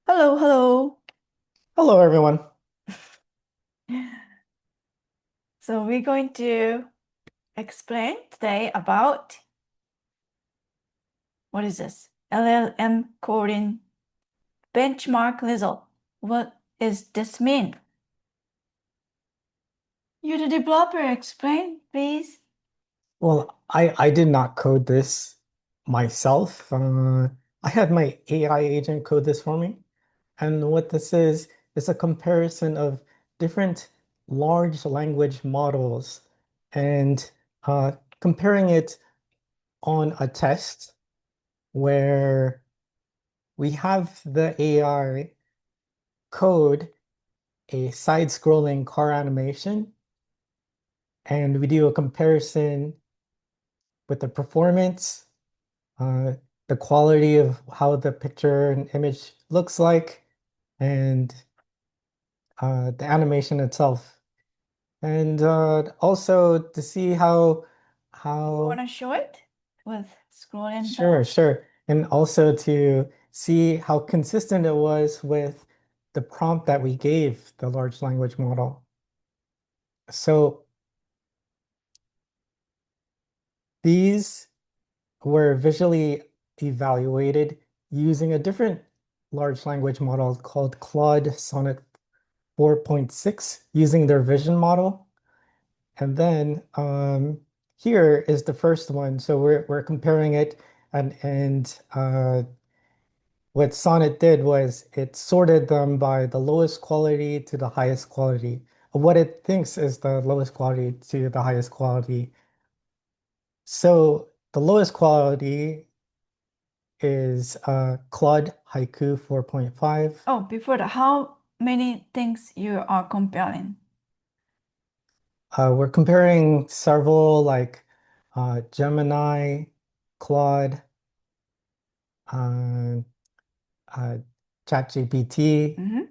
Hello, hello. Hello, everyone. So we're going to explain today about what is this? LLM coding benchmark result. What does this mean? You the developer, explain, please. Well, I did not code this myself. I had my AI agent code this for me. And what this is a comparison of different large language models and comparing it on a test where we have the AI code a side-scrolling car animation, and we do a comparison with the performance, uh, the quality of how the picture and image looks like, and the animation itself. And also to see You want how to show it with scrolling sure, down? sure. And also to see how consistent it was with the prompt that we gave the large language model. So these were visually evaluated using a different large language model called Claude Sonnet 4.6 using their vision model. And then here is the first one. So we're comparing it, and what Sonnet did was it sorted them by the lowest quality to the highest quality, what it thinks is the lowest quality to the highest quality. So the lowest quality is Claude Haiku 4.5. Oh, before that, how many things you are comparing? We're comparing several like Gemini, Claude, uh, uh, ChatGPT, Mm-hmm.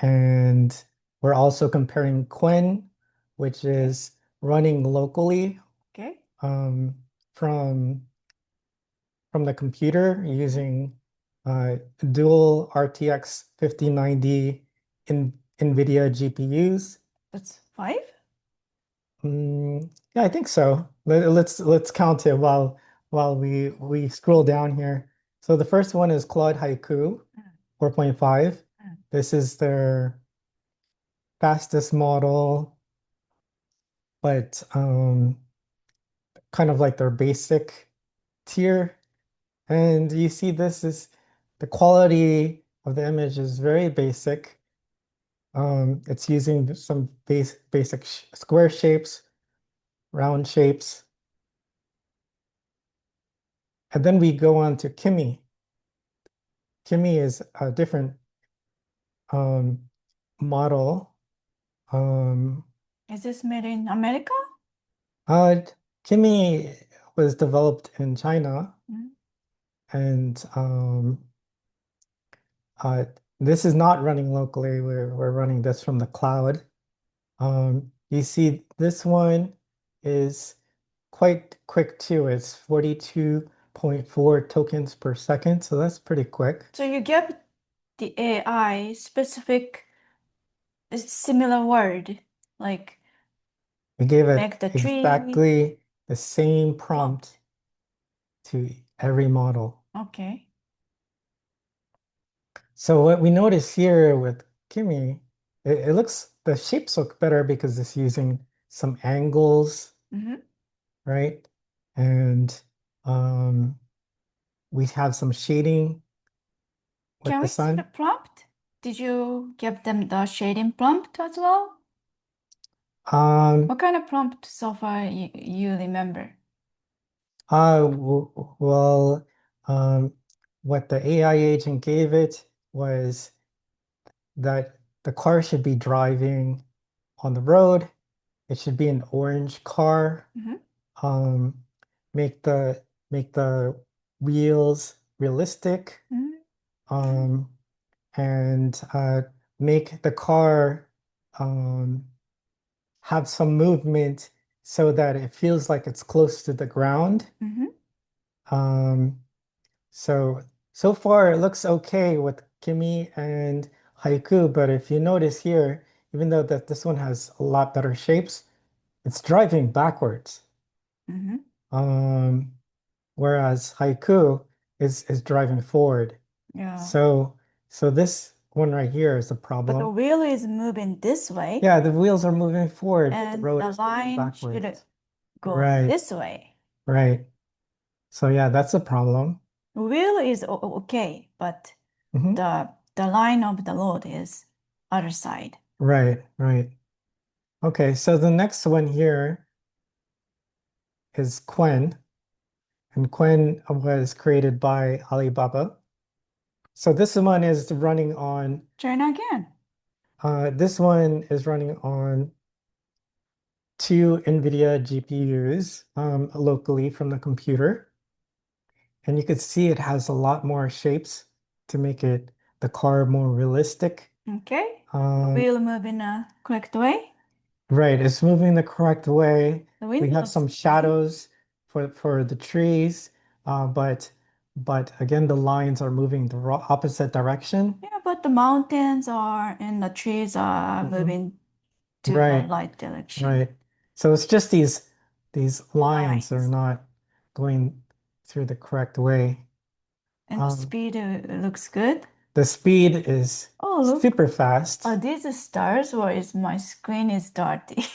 and we're also comparing Qwen, which Okay. is running locally Okay. um, from from the computer using uh, dual RTX 5090 in NVIDIA GPUs. That's five? Yeah, I think so. Let's count it while we scroll down here. So the first one is Claude Haiku Mm, 4.5. mm. This is their fastest model, but kind of like their basic tier. And you see this is the quality of the image is very basic. It's using some basic sh square shapes, round shapes. And then we go on to Kimi. Kimi is a different um, model. Um, Is this made in America? uh, Kimi was developed in China, Mm. and uh, this is not running locally. We're running this from the cloud. You see, this one is quite quick too. It's 42.4 tokens per second, so that's pretty quick. So you give the AI specific similar word, like We gave it make the tree exactly the same plump. prompt to every model. Okay. So what we notice here with Kimi, it looks the shapes look better because it's using some angles, Mm-hmm. right? And um, we have some shading with Can the we see the sun. prompt? Did you give them the shading prompt as well? Um, What kind of prompt so far you remember? well, um, what the AI agent gave it was that the car should be driving on the road. It should be an orange car. Mm-hmm. Um, make the make the wheels realistic. Um, and make the car um, have some movement so that it feels like it's close to the ground. Mm-hmm. Um, so So far, it looks okay with Kimi and Haiku, but if you notice here, even though that this one has a lot better shapes, it's driving backwards. Mm-hmm. Um, Whereas Haiku is driving forward. Yeah. So so this one right here is a But the problem. wheel is moving this way, Yeah, the wheels are moving forward, but the and road the is moving line should backwards. go Right, this way. right. So yeah, that's a problem. Wheel is okay, but Hmm. the line of the road is other side. Right, right. Okay, so the next one here is Qwen, and Qwen was created by Alibaba. So this one is running on China again. this one is running on two NVIDIA GPUs locally from the computer. And you could see it has a lot more shapes to make it the car more realistic. Okay. The Um, wheel move in a correct way. right, it's moving the correct way. The We wind have looks some green. shadows for the trees, but again, the lines are moving the opposite direction. Yeah, but the mountains are and the trees are Mhm. moving to the Right, right direction. right. So it's just these lines are Lines. not going through the correct way. And the Um, speed looks good. the speed is Oh, look. super fast. Are these stars or is my screen is dirty?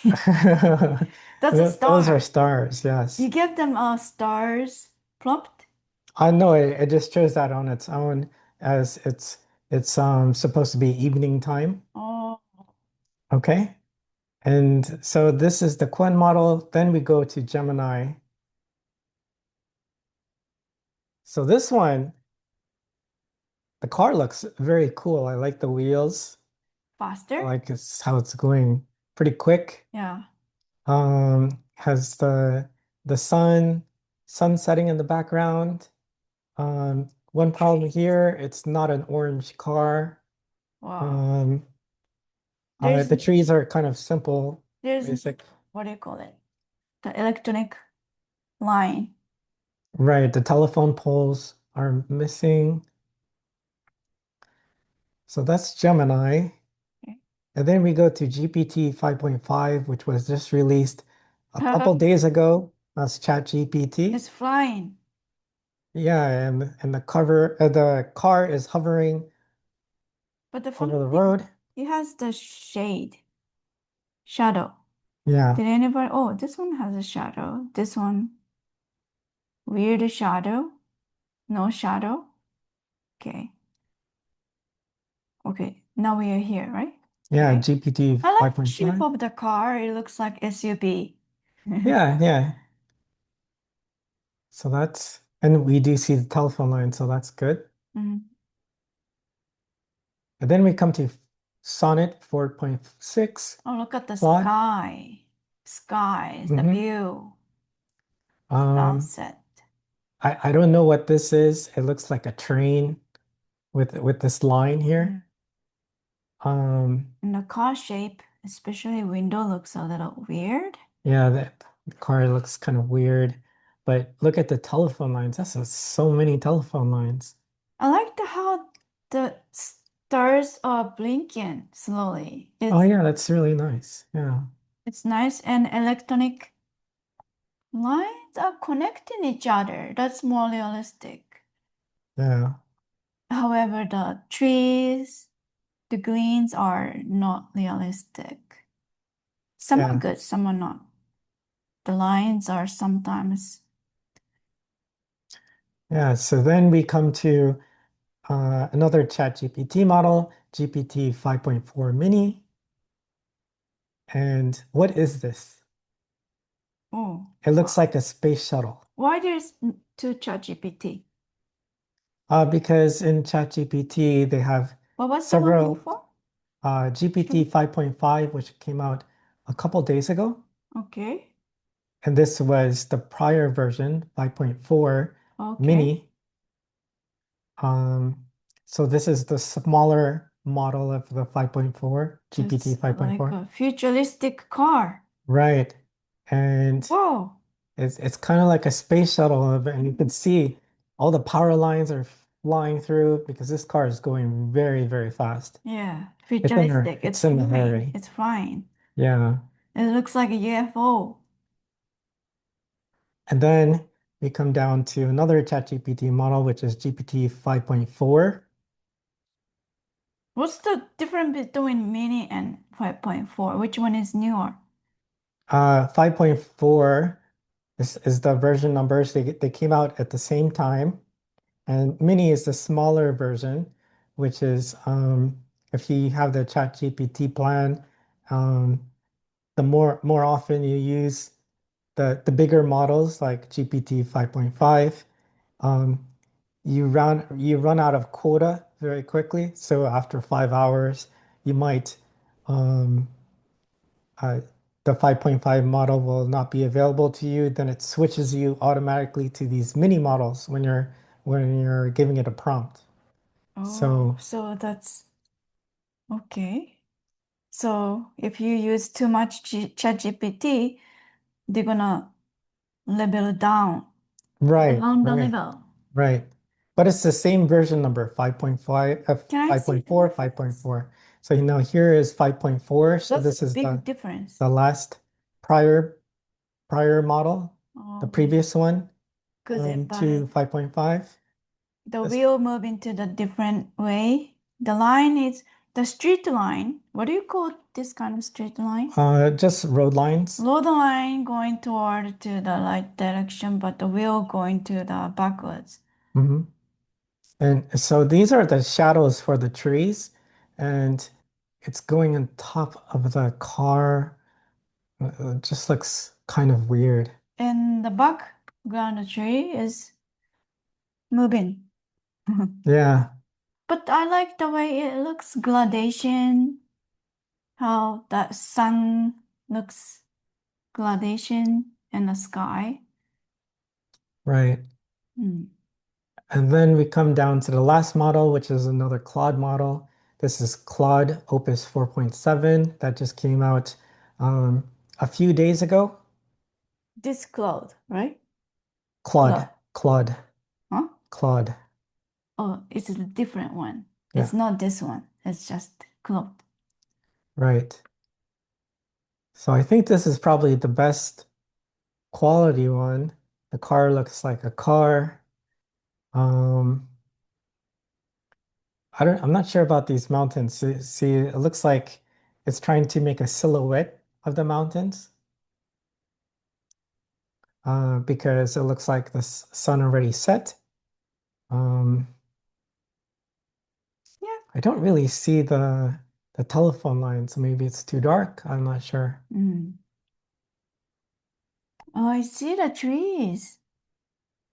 That's a Those are star. stars, You yes. give them stars prompt? I know it just shows that on its own as it's supposed to be evening time. Oh, Okay. And so this is the Qwen model. Then we go to Gemini. So this one, the car looks very cool. I like the wheels. I faster? like how it's going pretty quick. Yeah. Has the sun setting in the background. One problem Trees. here, it's not an orange car. Wow. Um, There's the trees are kind of simple, there's basic. what do you call it? The electronic line. Right, the telephone poles are missing. So that's Gemini. Okay. And then we go to GPT 5.5, which was just released a couple days ago. That's ChatGPT. It's flying. Yeah, and the car is hovering But the funny over the thing, road. it has the shade, shadow. Yeah, Did anybody? Oh, this one has a shadow. This one, weird shadow. No shadow. Okay. Okay. Now we are here, right? yeah, Okay. GPT I like the shape 5.5. of the car. It looks like SUV. Yeah, yeah. So and we do see the telephone line, so that's good. Mhm. And then we come to Sonnet 4.6, Oh, look at the Claude. sky. Skies, the Hmm. view, Um, sunset. I don't know what this is. It looks like a train with this line Mm. here. Um, And the car shape, especially window, looks a little weird. yeah, the car looks kind of weird, but look at the telephone lines. So many telephone lines. I like how the stars are blinking slowly. Oh yeah, that's really nice. Yeah, It's nice and electronic lines are connecting each other. That's more realistic. yeah, However, the trees, the greens are not realistic. Some are yeah, good, some are not. The lines are sometimes. yeah. So then we come to another ChatGPT model, GPT 5.4 mini. And what is this? Oh, It looks wow. like a space shuttle. Why there's two ChatGPT? Because in ChatGPT, they have What was the one several before? GPT 5.5, which came out a couple days ago. Okay, And this was the prior version, 5.4 okay. mini. Um, so this is the smaller model of the 5.4, GPT It's like 5.4. a futuristic car. Right. And Whoa. it's kind of like a space shuttle, and you can see all the power lines are flying through because this car is going very, very fast. Yeah, It's futuristic. It's in a flying. hurry. It's flying. Yeah. It looks like a UFO. And then we come down to another ChatGPT model, which is GPT 5.4. What's the difference between mini and 5.4? Which one is newer? 5.4 is the version numbers. They came out at the same time. And mini is the smaller version, which is if you have the ChatGPT plan, um, the more often you use the bigger models like GPT 5.5, um, you run out of quota very quickly. So after 5 hours, you might um, uh, the 5.5 model will not be available to you. Then it switches you automatically to these mini models when you're giving it a prompt. Oh, So so that's okay. So if you use too much ChatGPT, they're gonna level down, right, down the right, level. right. But it's the same version number, 5.5, Can I see the 5.4, difference? 5.4. So here is 5.4. So That's a this is big difference. the last prior prior model, the Oh, previous one, but to 5.5. the This, wheel move into the different way. The line is the street line. What do you call this kind of street line? just road lines. Load line going toward to the right direction, but the wheel going to the backwards. Hmm. And so these are the shadows for the trees, and it's going on top of the car. It just looks kind of weird. And the background tree is moving. Yeah, But I like the way it looks gradation, how the sun looks gradation in the sky. right. Hmm. And then we come down to the last model, which is another Claude model. This is Claude Opus 4.7 that just came out um, a few days ago. This cloud, right? Claude, Cloud. Claude, Huh? Claude. Oh, it's a different one. Yeah, It's not this one. It's just cloud. right. So I think this is probably the best quality one. The car looks like a car. Um, I'm not sure about these mountains. See, it looks like it's trying to make a silhouette of the mountains, because it looks like the sun already set. Um, Yeah. I don't really see the telephone line, so maybe it's too dark. I'm not sure. Mm. Oh, I see the trees.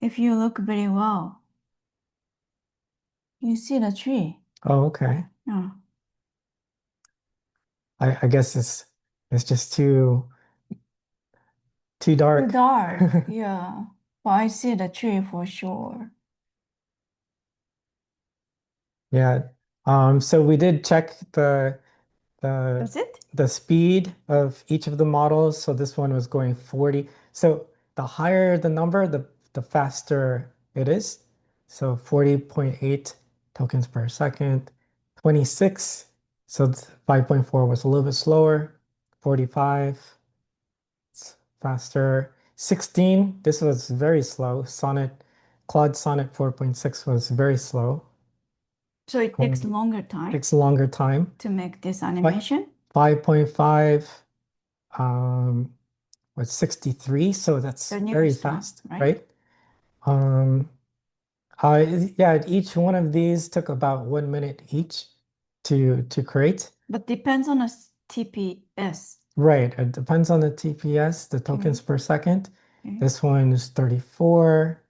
If you look very well, you see the tree. Oh, okay. Oh, I guess it's just too too dark. dark. Yeah. But I see the tree for sure. Yeah. So we did check the That's it? the speed of each of the models. So this one was going 40. So the higher the number, the faster it is. So 40.8 tokens per second. 26. So 5.4 was a little bit slower. 45, it's faster. 16, this was very slow. Claude Sonnet 4.6 was very slow. So it takes Um, longer time takes a longer time. to make this Fi- animation. 5.5 um was 63, so that's The very newest one, fast, right? right? Um yeah, each one of these took about 1 minute each to create. But depends on the TPS. Right, it depends on the TPS, the Okay. tokens per second. Okay. This one is 34.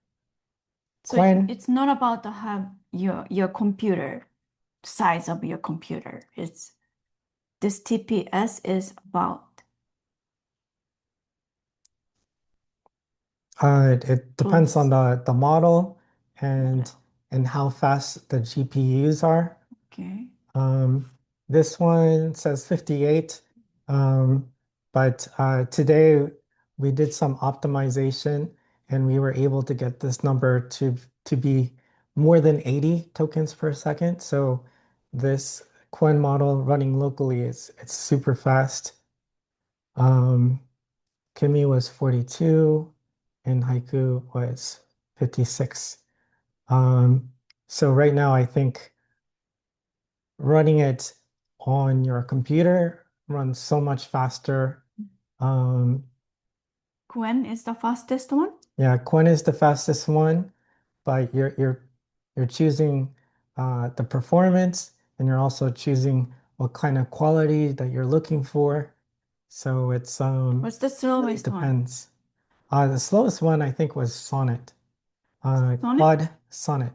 So Qwen, it's not about the have your computer, size of your computer. It's this TPS is about it depends on close the model and model. how fast the GPUs are. Okay. Um, this one says 58, but today we did some optimization and we were able to get this number to be more than 80 tokens per second. So this Qwen model running locally is it's super fast. Um, Kimi was 42 and Haiku was 56. Um, so right now I think running it on your computer runs so much faster. Um, Qwen is the fastest one? yeah, Qwen is the fastest one, but you're choosing the performance and you're also choosing what kind of quality that you're looking for. So it's What's the really slowest one? depends. The slowest one I think was Sonnet. Sonnet? Claude Sonnet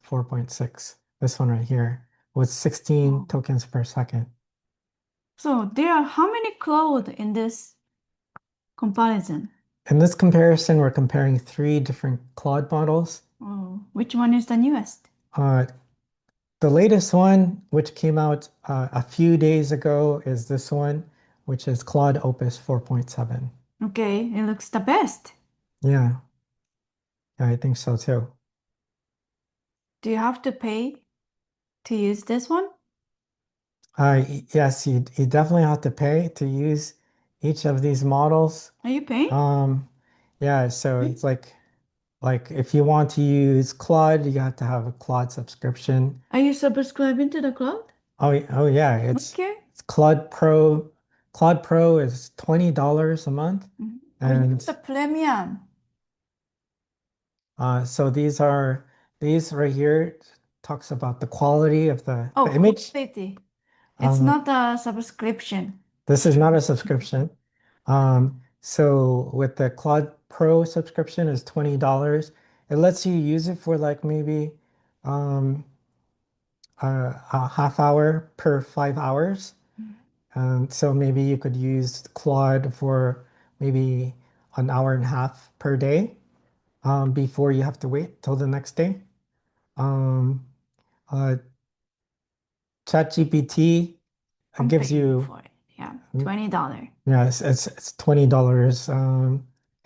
4.6. This one right here was 16 Oh. tokens per second. So there are how many cloud in this comparison? In this comparison, we're comparing three different Claude models. Oh, which one is the newest? Uh, the latest one, which came out a few days ago, is this one, which is Claude Opus 4.7. Okay, it looks the best. Yeah, yeah, I think so too. Do you have to pay to use this one? Yes, you definitely have to pay to use each of these models. Are you paying? Um, yeah, so it's like if you want to use Claude, you have to have a Claude subscription. Are you subscribing to the cloud? Oh yeah, Okay. it's Claude Pro. Claude Pro is $20 a month, Mhm. Oh, you have and the premium. so these right here talks about the quality of Oh, the image. quality. It's Uh, not a subscription. this is not a subscription. So with the Claude Pro subscription is $20. It lets you use it for like maybe um, a half hour per 5 hours. Mhm. So maybe you could use Claude for maybe an hour and a half per day before you have to wait till the next day. Um, uh, ChatGPT I'm gives paying you, for it. Yeah, $20. yeah, it's $20.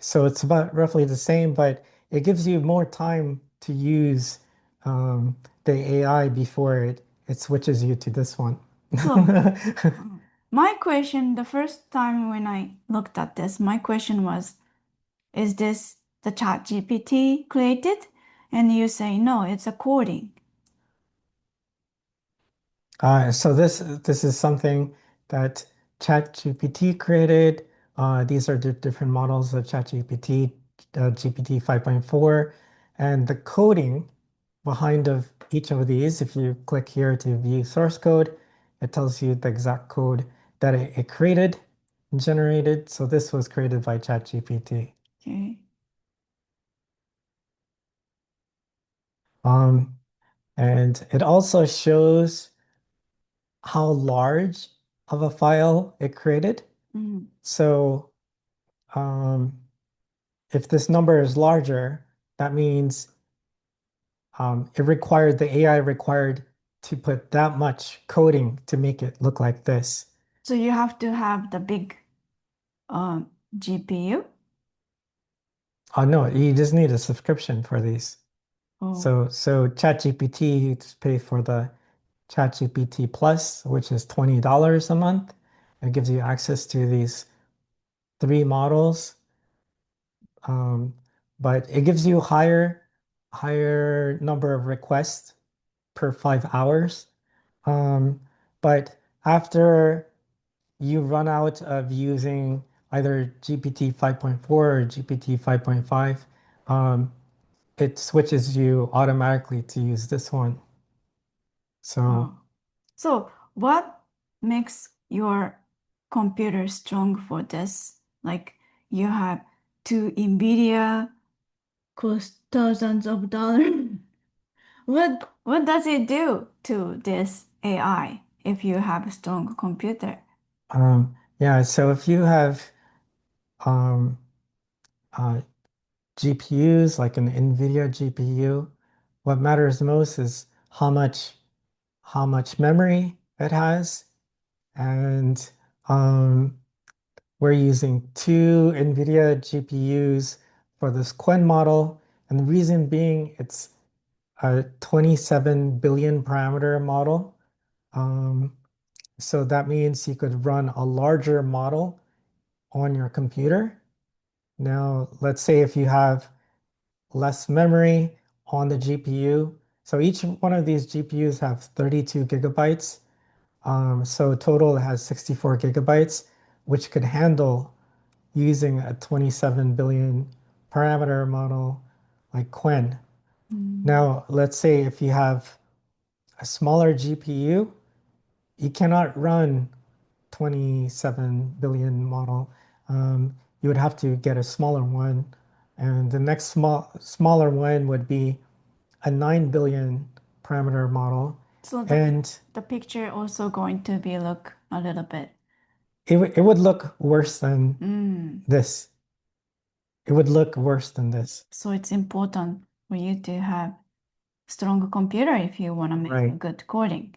So it's about roughly the same, but it gives you more time to use the AI before it switches you to this one. So, my question, the first time when I looked at this, my question was, is this the chat GPT created? And you say, no, it's a coding. So this is something that ChatGPT created. These are the different models of ChatGPT, GPT 5.4, and the coding behind of each of these. If you click here to view source code, it tells you the exact code that it created and generated. So this was created by ChatGPT. Okay. Um, and it also shows how large of a file it created. Mm. So um, if this number is larger, that means the AI required to put that much coding to make it look like this. So you have to have the big GPU? Oh no, you just need a subscription for these. Oh, So ChatGPT, you just pay for the ChatGPT Plus, which is $20 a month. It gives you access to these three models, um, but it gives you higher number of requests per 5 hours. Um, but after you run out of using either GPT 5.4 or GPT 5.5, it switches you automatically to use this one. So oh. So what makes your computer strong for this? Like you have two NVIDIA cost thousands of dollars. What does it do to this AI if you have a strong computer? yeah, so if you have um, uh, GPUs like an NVIDIA GPU, what matters most is how much memory it has, and we're using two NVIDIA GPUs for this Qwen model, and the reason being a 27 billion parameter model. Um, so that means you could run a larger model on your computer. Now, let's say if you have less memory on the GPU. So each one of these GPUs have 32 gigabytes. So total it has 64 gigabytes, which could handle using a 27 billion parameter model like Qwen. Mm. Now, let's say if you have a smaller GPU, you cannot run 27 billion model. You would have to get a smaller one. And the next smaller one would be a 9 billion parameter model. So And the picture also going to be look a little bit. it would look worse than Mm. this. It would look worse than this. So it's important for you to have strong computer if you want to make a Right, good coding.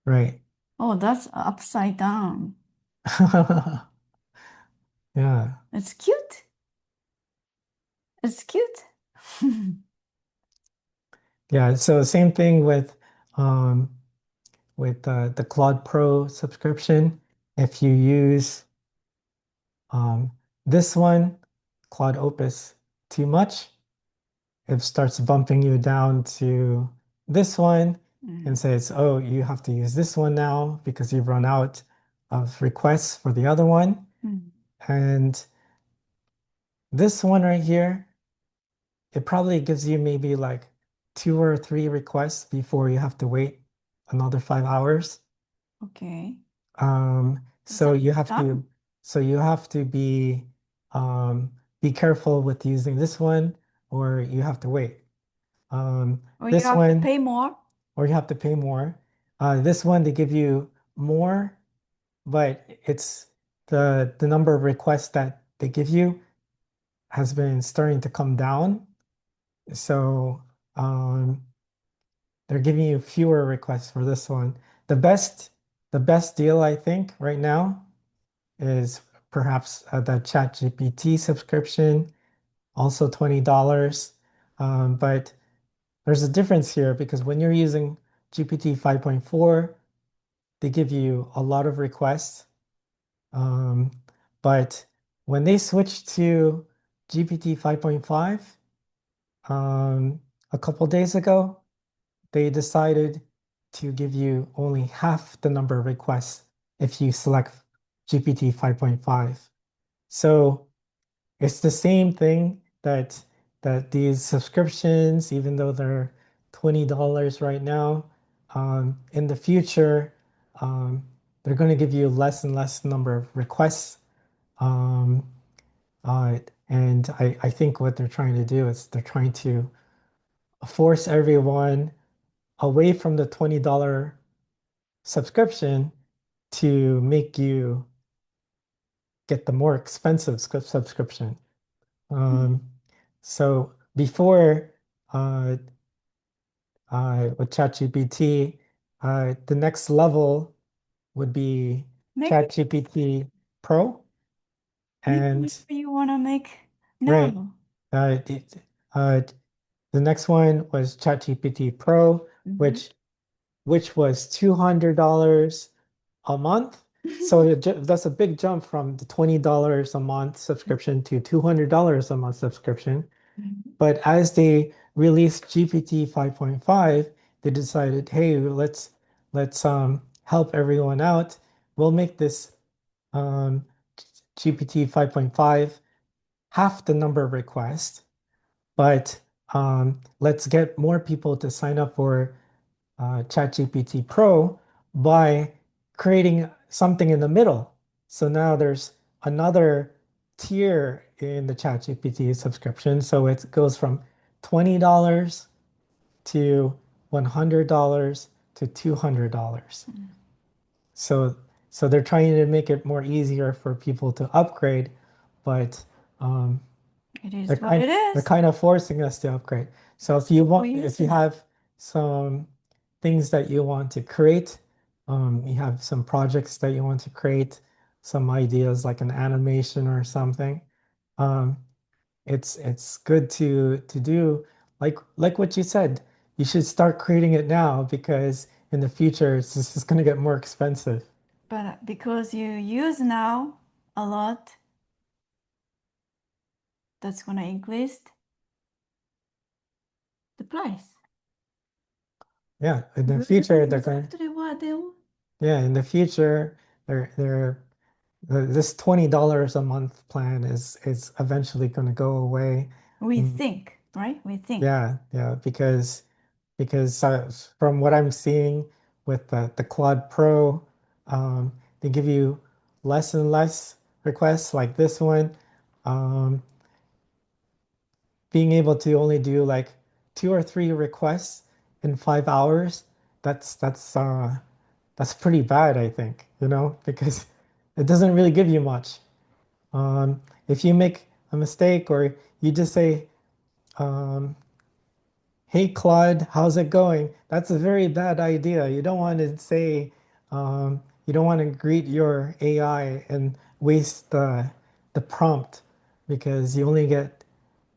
right. Oh, that's upside down. Yeah. It's cute. It's cute. Yeah. So same thing um with the Claude Pro subscription. If you use um this one, Claude Opus, too much, it starts bumping you down to this one and Mm. says, oh, you have to use this one now because you've run out of requests for the other one. Mm. And this one right here, it probably gives you maybe like 2 or 3 requests before you have to wait another 5 hours. Okay. That's So a you long have time. to, so you have to be careful with using this one, or you have to wait. Or you This have to one, pay more. or you have to pay more. This one, they give you more, but it's the number of requests that they give you has been starting to come down. So um, they're giving you fewer requests for this one. The best, the best deal I think right now is perhaps the ChatGPT subscription, also $20. But there's a difference here because when you're using GPT 5.4, they give you a lot of requests. Um, but when they switched to GPT 5.5 a couple days ago, they decided to give you only half the number of requests if you select GPT 5.5. So it's the same thing that these subscriptions, even though they're $20 right now, in the future, um, they're going to give you less and less number of requests. Um, uh, and I think what they're trying to do is they're trying to force everyone away from the $20 subscription to make you get the more expensive subscription. Mm. Um, so before with ChatGPT, the next level would be Maybe ChatGPT Pro, maybe and whatever you want to make right, now. uh, the, uh, the next one was ChatGPT Pro, Mhm. which was $200 a month. So that's a big jump from the $20 a month subscription to $200 a month subscription. Mhm. But as they released GPT 5.5, they decided, hey, let's help everyone out. We'll make this um, GPT 5.5 half the number of requests, but let's get more people to sign up for ChatGPT Pro by creating something in the middle. So now there's another tier in the ChatGPT subscription. So it goes from $20 to $100 to $200. Mm. So so they're trying to make it more easier for people to upgrade, but um, It is what it they're is. kind of forcing us to upgrade. So That's if you what we want, use if you it. have some things that you want to create, you have some projects that you want to create, some ideas like an animation or something, um, it's good to do like what you said. you should start creating it now because in the future it's just going to get more expensive. But because you use now a lot, that's gonna increase the price. Yeah, in the future they're going. Exactly what they want. Yeah, in the future they're this $20 a month plan is eventually going to go away. We Mm, think, right? We think. yeah, yeah, because from what I'm seeing with the Claude Pro, they give you less and less requests like this one. Um, Being able to only do like 2 or 3 requests in 5 hours, that's pretty bad, I think, because it doesn't really give you much. If you make a mistake or you just say, um, "Hey Claude, how's it going?" That's a very bad idea. You don't want to say, you don't want to greet your AI and waste the prompt because you only get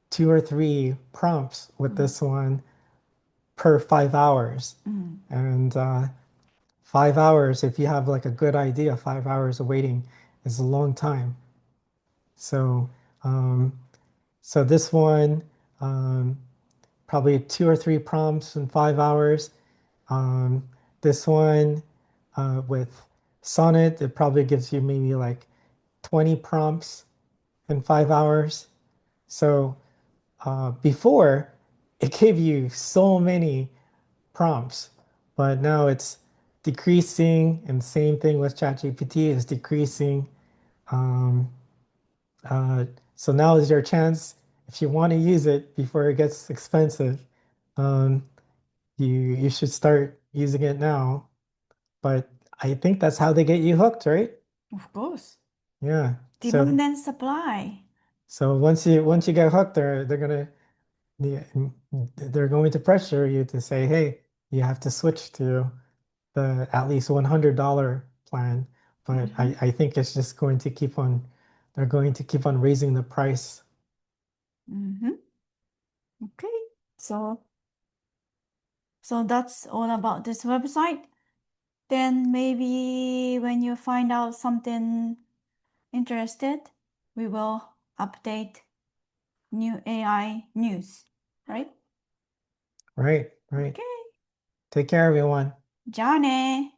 2 or 3 prompts with Mm, this one per 5 hours. mm, And 5 hours, if you have like a good idea, 5 hours of waiting is a long time. So, um, so this one, um, probably 2 or 3 prompts in 5 hours. Um, this one with Sonnet, it probably gives you maybe like 20 prompts in 5 hours. So before, it gave you so many prompts, but now it's decreasing, and same thing with ChatGPT is decreasing. Um, uh, so now is your chance if you want to use it before it gets expensive. Um, you should start using it now. But I think that's how they get you hooked, right? of course. Yeah. Demand and supply. So once you get hooked, yeah, they're going to pressure you to say, hey, you have to switch to the at least $100 plan. But Hmm. I think it's just going to keep on, they're going to keep on raising the price. Hmm. Okay. So, so that's all about this website. Then maybe when you find out something interested, we will update new AI news, right? Right, right. Okay. Take care, everyone. じゃあね